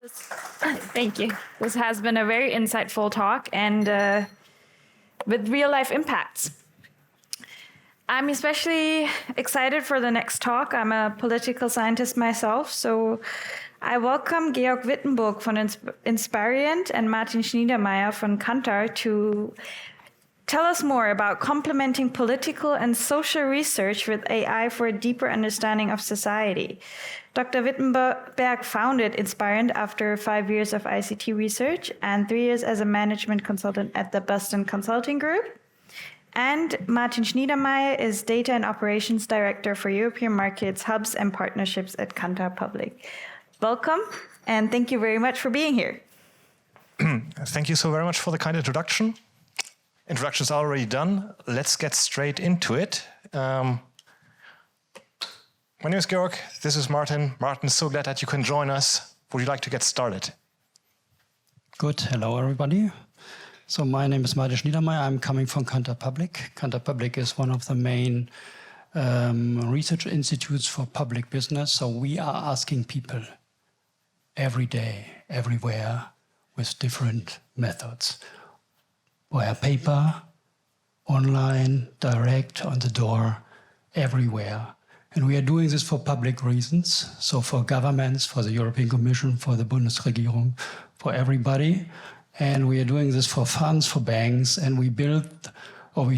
Thank you. This has been a very insightful talk and with real life impacts. I'm especially excited for the next talk. I'm a political scientist myself, so I welcome Georg Wittenburg von Inspirient and Martin Schniedermeier von Kantar to tell us more about complementing political and social research with AI for a deeper understanding of society. Dr. Wittenberg founded Inspirient after 5 years of ICT research and 3 years as a management consultant at the Boston Consulting Group. And Martin Schniedermeier is Data and Operations Director for European Markets, Hubs and Partnerships at Kantar Public. Welcome, and thank you very much for being here. Thank you so very much for the kind introduction. Introductions are already done. Let's get straight into it. My name is Georg. This is Martin. Martin, so glad that you can join us. Would you like to get started? Good. Hello, everybody. So my name is Martin Schniedermeier. I'm coming from Kantar Public. Kantar Public is one of the main research institutes for public business. So we are asking people every day, everywhere, with different methods. Via paper, online, direct, on the door, everywhere. And we are doing this for public reasons. So for governments, for the European Commission, for the Bundesregierung, for everybody. And we are doing this for funds, for banks, and we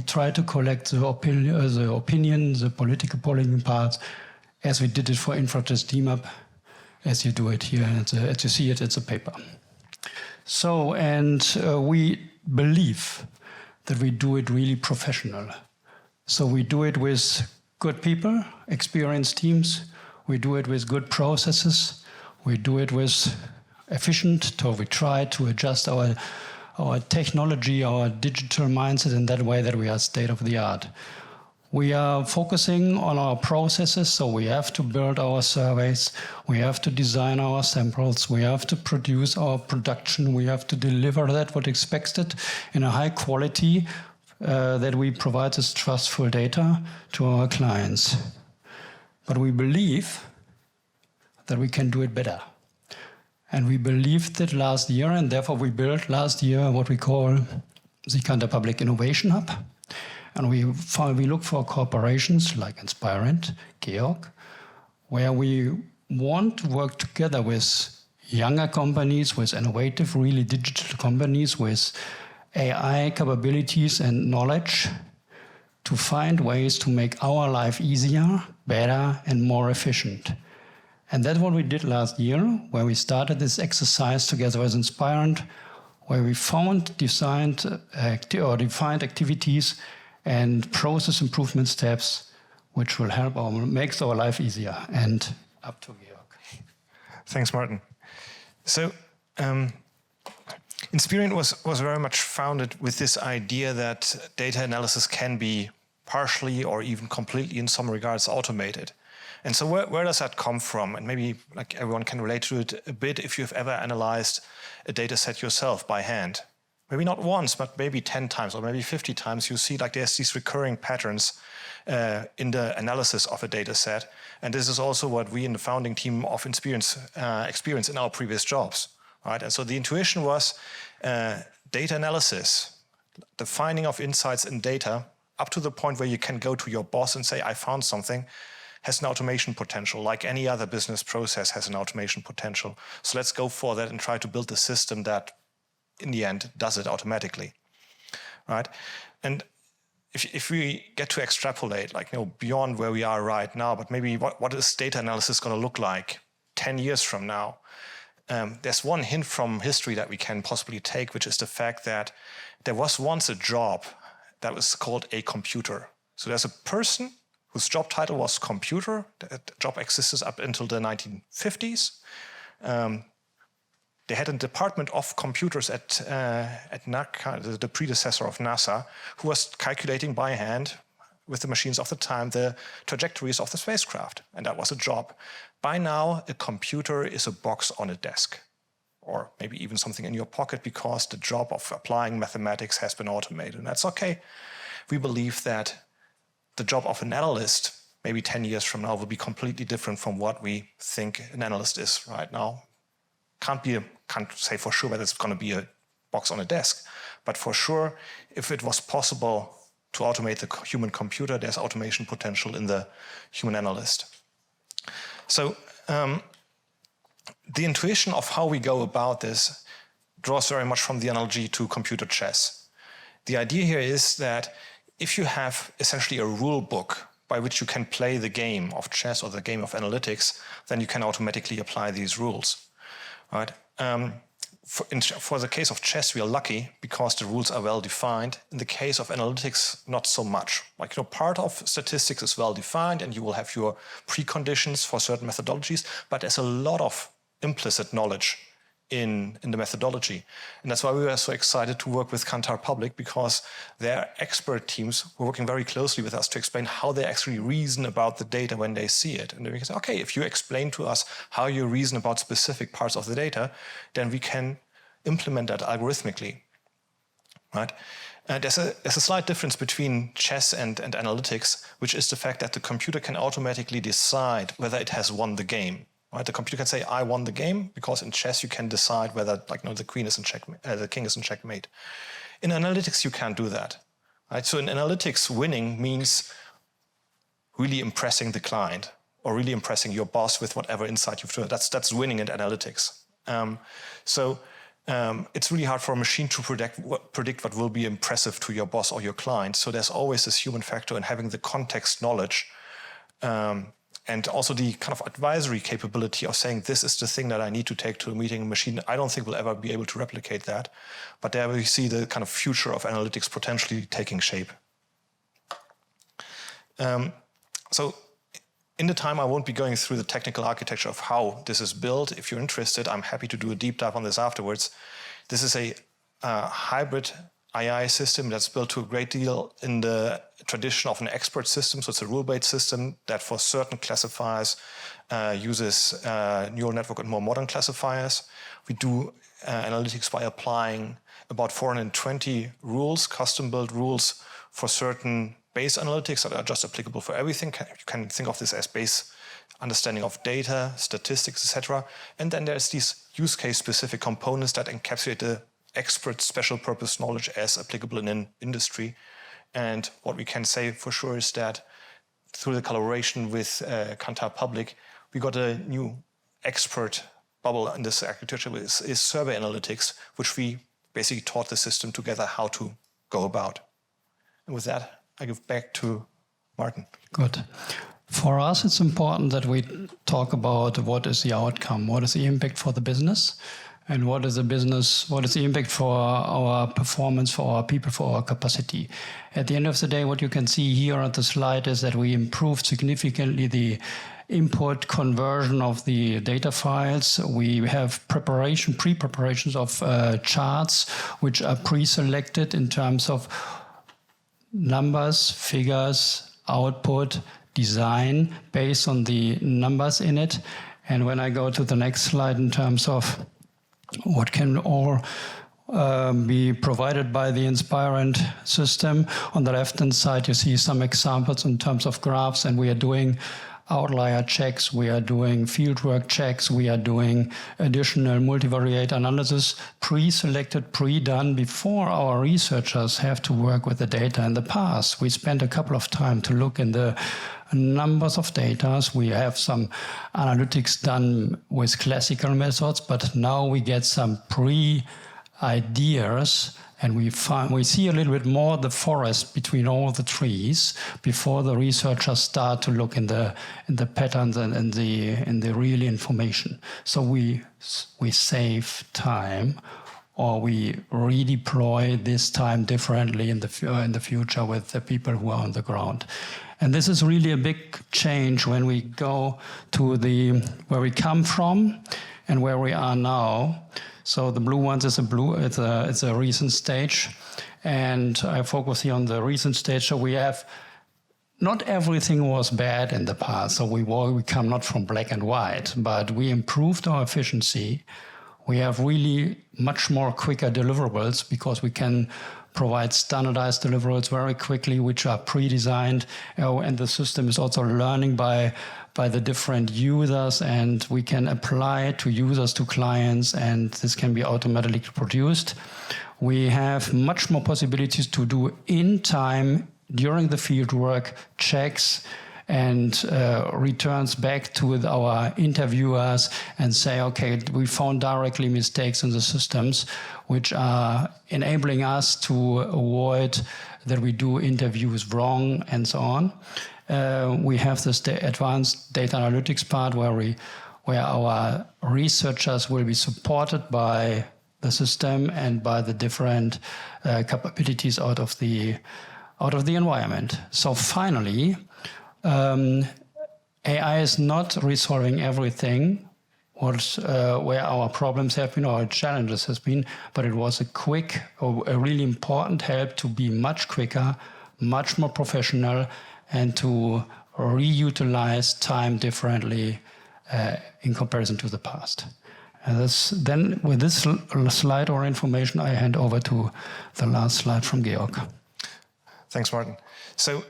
try to collect the opinion, the political polling parts, as we did it for Infratest DMAP, as you do it here, and as you see it, it's a paper. So, and we believe that we do it really professional. So we do it with good people, experienced teams. We do it with good processes. We do it with efficient, so we try to adjust our technology, our digital mindset in that way that we are state of the art. We are focusing on our processes, so we have to build our surveys, we have to design our samples, we have to produce our production, we have to deliver that what expected in a high quality that we provide this trustful data to our clients. But we believe that we can do it better. And we believed it last year, and therefore we built last year what we call the Kantar Public Innovation Hub. And we look for corporations like Inspirient, Georg, where we want to work together with younger companies, with innovative, really digital companies, with AI capabilities and knowledge to find ways to make our life easier, better, and more efficient. And that's what we did last year, where we started this exercise together with Inspirient, where we defined activities and process improvement steps, which will help makes our life easier. And up to Georg. Thanks, Martin. So, Inspirient was very much founded with this idea that data analysis can be partially or even completely, in some regards, automated. And so where does that come from? And maybe like everyone can relate to it a bit if you've ever analyzed a data set yourself by hand. Maybe not once, but maybe 10 times or maybe 50 times, you see like there's these recurring patterns in the analysis of a data set. And this is also what we in the founding team of Inspirient experienced in our previous jobs. Right? And so the intuition was data analysis, the finding of insights in data up to the point where you can go to your boss and say, I found something, has an automation potential, like any other business process has an automation potential. So let's go for that and try to build a system that, in the end, does it automatically, right? And if we get to extrapolate, like beyond where we are right now, but maybe what is data analysis going to look like 10 years from now? There's one hint from history that we can possibly take, which is the fact that there was once a job that was called a computer. So there's a person whose job title was computer. That job existed up until the 1950s. They had a department of computers at NASA, the predecessor of NASA, who was calculating by hand with the machines of the time the trajectories of the spacecraft. And that was a job. By now, a computer is a box on a desk, or maybe even something in your pocket, because the job of applying mathematics has been automated. And that's okay. We believe that the job of an analyst, maybe 10 years from now, will be completely different from what we think an analyst is right now. can't say for sure whether it's going to be a box on a desk, but for sure, if it was possible to automate the human computer, there's automation potential in the human analyst. So the intuition of how we go about this draws very much from the analogy to computer chess. The idea here is that if you have essentially a rule book by which you can play the game of chess or the game of analytics, then you can automatically apply these rules. Right? For the case of chess, we are lucky because the rules are well defined. In the case of analytics, not so much. Like, part of statistics is well defined and you will have your preconditions for certain methodologies, but there's a lot of implicit knowledge in the methodology. And that's why we were so excited to work with Kantar Public, because their expert teams were working very closely with us to explain how they actually reason about the data when they see it. And we can say, okay, if you explain to us how you reason about specific parts of the data, then we can implement that algorithmically, right? There's a slight difference between chess and analytics, which is the fact that the computer can automatically decide whether it has won the game. Right? The computer can say, "I won the game," because in chess you can decide whether, the queen is in the king is in checkmate. In analytics, you can't do that. Right? So in analytics, winning means really impressing the client or really impressing your boss with whatever insight you've done. That's winning in analytics. It's really hard for a machine to predict what will be impressive to your boss or your client. So there's always this human factor in having the context knowledge. And also the kind of advisory capability of saying, this is the thing that I need to take to a meeting. A machine, I don't think will ever be able to replicate that. But there we see the kind of future of analytics potentially taking shape. So in the time, I won't be going through the technical architecture of how this is built. If you're interested, I'm happy to do a deep dive on this afterwards. This is a hybrid AI system that's built to a great deal in the tradition of an expert system. So it's a rule-based system that for certain classifiers uses neural network and more modern classifiers. We do analytics by applying about 420 rules, custom-built rules for certain base analytics that are just applicable for everything. You can think of this as base understanding of data, statistics, etc. And then there's these use case-specific components that encapsulate the expert special purpose knowledge as applicable in an industry. And what we can say for sure is that through the collaboration with Kantar Public, we got a new expert bubble in this architecture is survey analytics, which we basically taught the system together how to go about. And with that, I give back to Martin. Good. For us, it's important that we talk about what is the outcome, what is the impact for the business, and what is the impact for our performance, for our people, for our capacity. At the end of the day, what you can see here on the slide is that we improved significantly the input conversion of the data files. We have pre-preparations of charts, which are pre-selected in terms of numbers, figures, output, design, based on the numbers in it. And when I go to the next slide in terms of what can all be provided by the Inspirient system. On the left-hand side, you see some examples in terms of graphs, and we are doing outlier checks, we are doing fieldwork checks, we are doing additional multivariate analysis, pre-selected, pre-done before our researchers have to work with the data. In the past, we spent a couple of time to look in the numbers of data. We have some analytics done with classical methods, but now we get some pre-ideas, and we see a little bit more the forest between all the trees before the researchers start to look in the patterns and in the real information. So we save time, or we redeploy this time differently in the future with the people who are on the ground. And this is really a big change when we go to where we come from and where we are now. So the blue ones is it's a recent stage, and I focus here on the recent stage. So we have not everything was bad in the past. So we come not from black and white, but we improved our efficiency. We have really much more quicker deliverables because we can provide standardized deliverables very quickly, which are pre-designed, and the system is also learning by the different users, and we can apply it to users, to clients, and this can be automatically produced. We have much more possibilities to do in time during the fieldwork checks and returns back to our interviewers and say, okay, we found directly mistakes in the systems, which are enabling us to avoid that we do interviews wrong and so on. We have this advanced data analytics part where our researchers will be supported by the system and by the different capabilities out of the environment. So finally, AI is not resolving everything where our problems have been or our challenges has been, but it was a really important help to be much quicker, much more professional, and to reutilize time differently in comparison to the past. And then with this slide or information, I hand over to the last slide from Georg. Thanks, Martin. So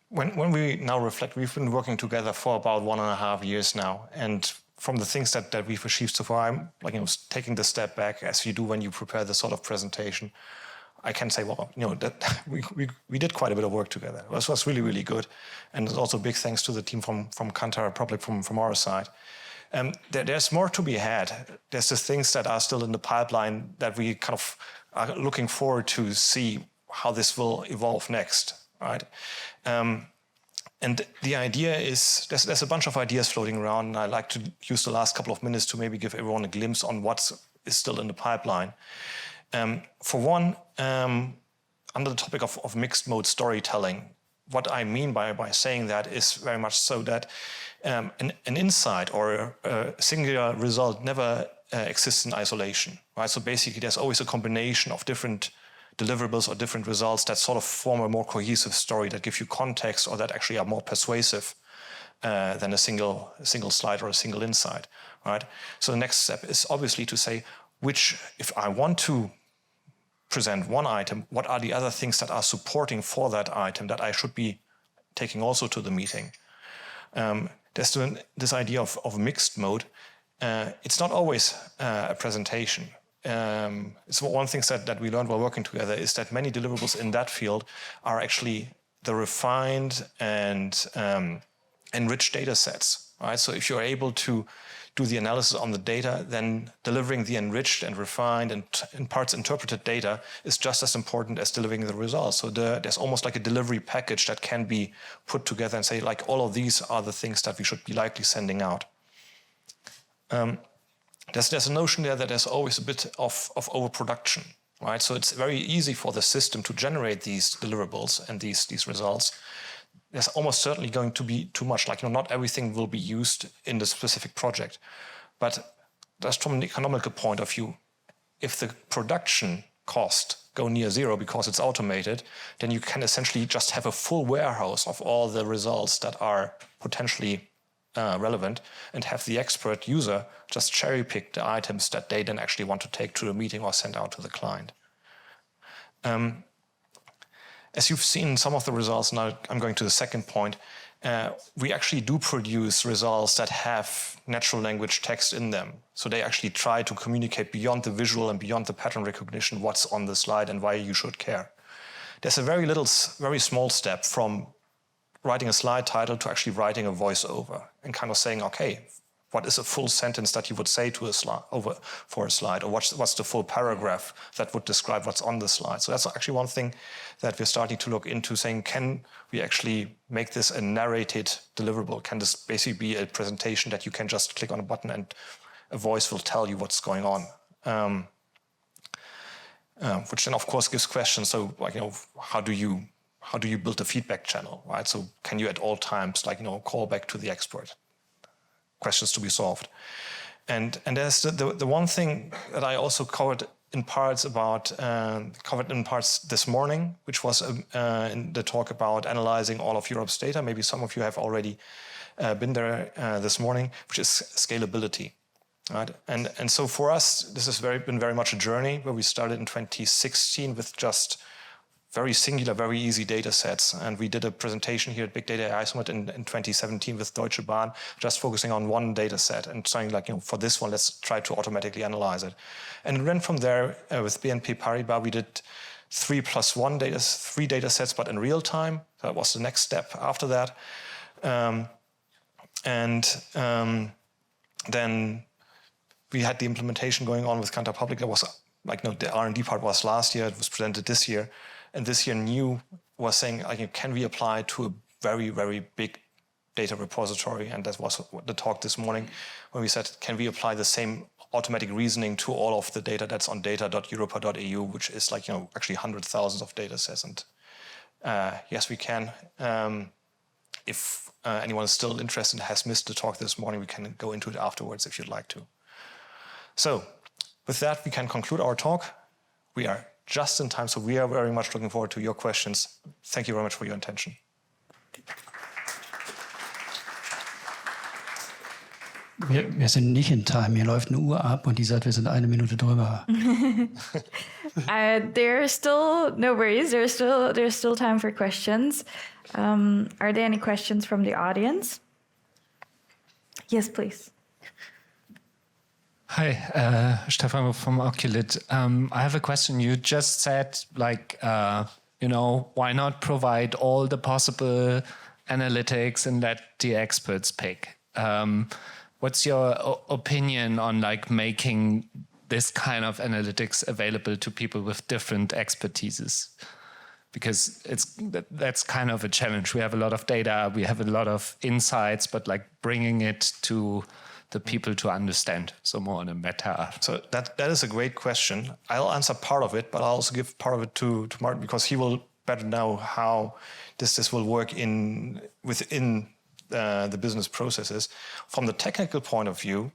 when we now reflect, we've been working together for about 1.5 years now. And from the things that we've achieved so far, I'm taking the step back as you do when you prepare this sort of presentation. I can say, well, that we did quite a bit of work together. This was really, really good. And it's also big thanks to the team from Kantar Public from our side. There's more to be had. There's the things that are still in the pipeline that we kind of are looking forward to see how this will evolve next, right? And the idea is, there's a bunch of ideas floating around, and I'd like to use the last couple of minutes to maybe give everyone a glimpse on what is still in the pipeline. For one, under the topic of mixed mode storytelling, what I mean by saying that is very much so that an insight or a singular result never exists in isolation, right? So basically, there's always a combination of different deliverables or different results that sort of form a more cohesive story that give you context or that actually are more persuasive than a single slide or a single insight, right? So the next step is obviously to say, if I want to present one item, what are the other things that are supporting for that item that I should be taking also to the meeting? There's this idea of mixed mode. It's not always a presentation. It's one thing that we learned while working together is that many deliverables in that field are actually the refined and enriched data sets, right? So if you're able to do the analysis on the data, then delivering the enriched and refined and in parts interpreted data is just as important as delivering the results. So there's almost like a delivery package that can be put together and say, like, all of these are the things that we should be likely sending out. There's a notion there that there's always a bit of overproduction, right? So it's very easy for the system to generate these deliverables and these results. There's almost certainly going to be too much. Not everything will be used in the specific project. But just from an economical point of view, if the production cost go near zero because it's automated, then you can essentially just have a full warehouse of all the results that are potentially relevant and have the expert user just cherry pick the items that they then actually want to take to the meeting or send out to the client. As you've seen some of the results, now I'm going to the second point, we actually do produce results that have natural language text in them. So they actually try to communicate beyond the visual and beyond the pattern recognition what's on the slide and why you should care. There's a very small step from writing a slide title to actually writing a voiceover and kind of saying, okay, what is a full sentence that you would say to a slide for a slide, or what's the full paragraph that would describe what's on the slide? So that's actually one thing that we're starting to look into, saying, can we actually make this a narrated deliverable? Can this basically be a presentation that you can just click on a button and a voice will tell you what's going on? Which then of course gives questions. So how do you build a feedback channel, right? So can you at all times call back to the expert? Questions to be solved. And there's the one thing that I also covered in parts this morning, which was in the talk about analyzing all of Europe's data. Maybe some of you have already been there this morning, which is scalability. Right, and so for us, this has been very much a journey where we started in 2016 with just very singular, very easy data sets. And we did a presentation here at Big Data AI Summit in 2017 with Deutsche Bahn, just focusing on one data set and saying like, for this one, let's try to automatically analyze it. And it went from there with BNP Paribas. We did 3+1 three data sets, but in real time. That was the next step after that. Then we had the implementation going on with Kantar Public. That was the R&D part was last year. It was presented this year. And this year, New was saying, can we apply to a very, very big data repository? And that was the talk this morning when we said, can we apply the same automatic reasoning to all of the data that's on data.europa.eu, which is actually hundreds of thousands of data sets. And yes, we can. If anyone is still interested and has missed the talk this morning, we can go into it afterwards if you'd like to. So with that, we can conclude our talk. We are just in time, so we are very much looking forward to your questions. Thank you very much for your attention. Wir sind nicht in time. Hier läuft eine Uhr ab und die sagt, wir sind 1 Minute drüber. There's still no worries. There's still time for questions. Are there any questions from the audience? Yes, please. Hi, Stefan from Oculid. I have a question. You just said, why not provide all the possible analytics and let the experts pick? What's your opinion on making this kind of analytics available to people with different expertises? Because that's kind of a challenge. We have a lot of data, we have a lot of insights, but bringing it to the people to understand, so more on a meta. So that is a great question. I'll answer part of it, but I'll also give part of it to Martin, because he will better know how this will work within the business processes. From the technical point of view,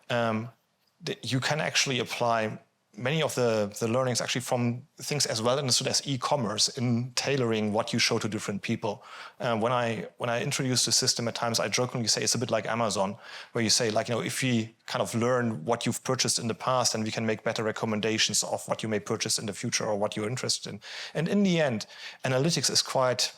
you can actually apply many of the learnings actually from things as well understood as e-commerce in tailoring what you show to different people. When I introduce the system, at times I jokingly say it's a bit like Amazon, where you say if we kind of learn what you've purchased in the past, and we can make better recommendations of what you may purchase in the future or what you're interested in. And in the end, analytics is quite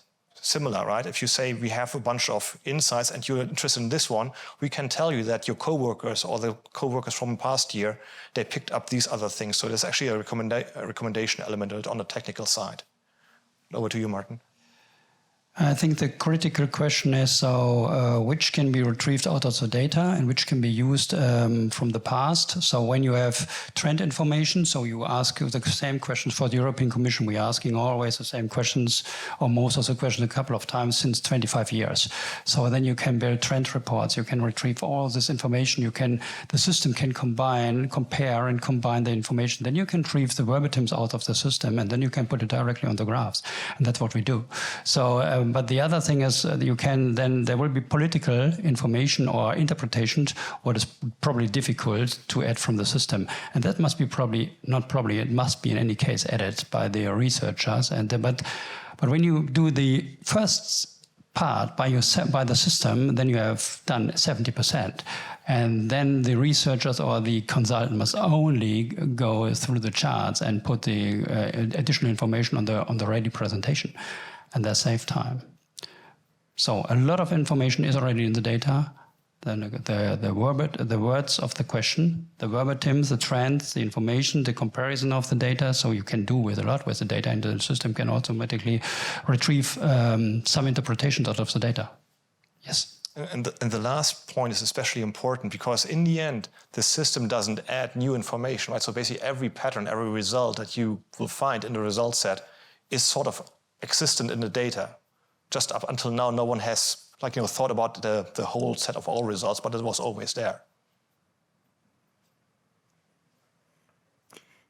similar, right? If you say we have a bunch of insights and you're interested in this one, we can tell you that your coworkers or the coworkers from the past year, they picked up these other things. So there's actually a recommendation element on the technical side. Over to you, Martin. I think the critical question is, which can be retrieved out of the data and which can be used from the past. So when you have trend information, so you ask the same questions for the European Commission. We're asking always the same questions, or most of the questions, a couple of times since 25 years. So then you can build trend reports. You can retrieve all this information. The system can compare and combine the information. Then you can retrieve the verbatims out of the system, and then you can put it directly on the graphs. And that's what we do. So but the other thing is there will be political information or interpretations, what is probably difficult to add from the system. And that must be it must be in any case added by the researchers. But when you do the first part by the system, then you have done 70%. And then the researchers or the consultant must only go through the charts and put the additional information on the ready presentation. And that saves time. So a lot of information is already in the data. Then the words of the question, the verbatims, the trends, the information, the comparison of the data. So you can do with a lot with the data, and the system can automatically retrieve some interpretations out of the data. Yes. And the last point is especially important, because in the end, the system doesn't add new information, right? So basically every pattern, every result that you will find in the result set is sort of existent in the data. Just up until now, no one has thought about the whole set of all results, but it was always there.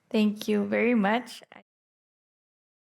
Thank you very much.